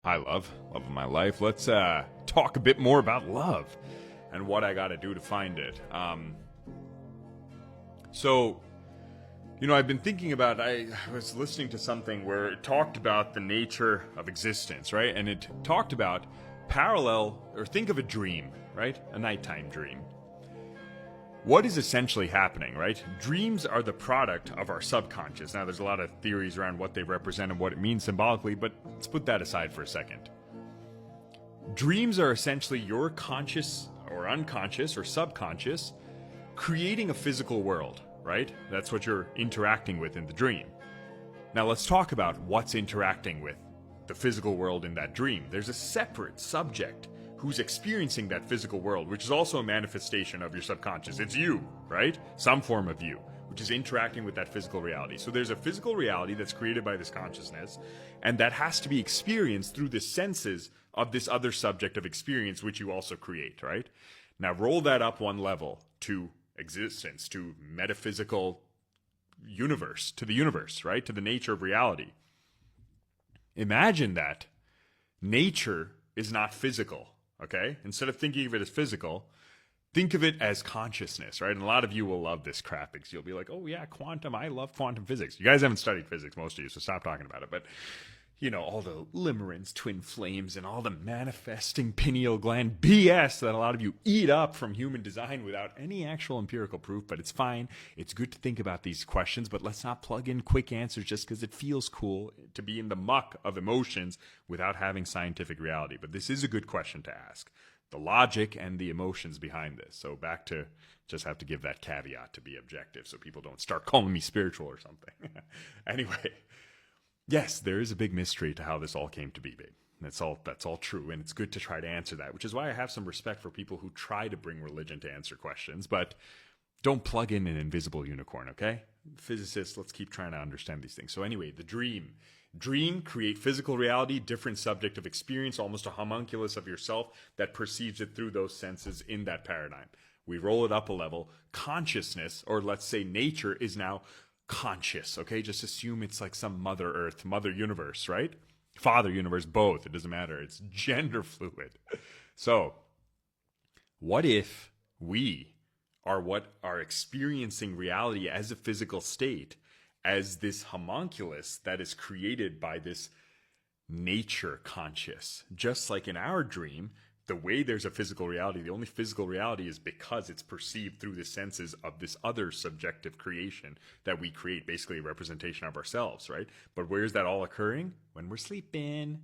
Hi, love of my life. Let's talk a bit more about love and what I got to do to find it. So, I've been thinking about. I was listening to something where it talked about the nature of existence, right? And it talked about parallel, or think of a dream, right? A nighttime dream. What is essentially happening, right? Dreams are the product of our subconscious. Now, there's a lot of theories around what they represent and what it means symbolically, but let's put that aside for a second. Dreams are essentially your conscious or unconscious or subconscious creating a physical world, right? That's what you're interacting with in the dream. Now, let's talk about what's interacting with the physical world in that dream. There's a separate subject who's experiencing that physical world, which is also a manifestation of your subconscious. It's you, right? Some form of you, which is interacting with that physical reality. So there's a physical reality that's created by this consciousness, and that has to be experienced through the senses of this other subject of experience, which you also create, right? Now roll that up one level to existence, to metaphysical universe, to the universe, right? To the nature of reality. Imagine that nature is not physical. Okay? Instead of thinking of it as physical, think of it as consciousness, right? And a lot of you will love this crap because you'll be like, oh yeah, quantum, I love quantum physics. You guys haven't studied physics, most of you, so stop talking about it. But, all the limerence, twin flames, and all the manifesting pineal gland BS that a lot of you eat up from human design without any actual empirical proof, but it's fine. It's good to think about these questions, but let's not plug in quick answers just because it feels cool to be in the muck of emotions without having scientific reality. But this is a good question to ask. The logic and the emotions behind this. So back to just have to give that caveat to be objective so people don't start calling me spiritual or something. Anyway. Yes, there is a big mystery to how this all came to be, babe. That's all true, and it's good to try to answer that, which is why I have some respect for people who try to bring religion to answer questions, but don't plug in an invisible unicorn, okay? Physicists, let's keep trying to understand these things. So anyway, the dream. Dream, create physical reality, different subject of experience, almost a homunculus of yourself that perceives it through those senses in that paradigm. We roll it up a level. Consciousness, or let's say nature, is now conscious, okay? Just assume it's like some Mother Earth, Mother Universe, right? Father Universe, both. It doesn't matter. It's gender fluid. So, what if we are what are experiencing reality as a physical state, as this homunculus that is created by this nature conscious? Just like in our dream, the way there's a physical reality, the only physical reality is because it's perceived through the senses of this other subjective creation that we create, basically a representation of ourselves, right? But where's that all occurring? When we're sleeping.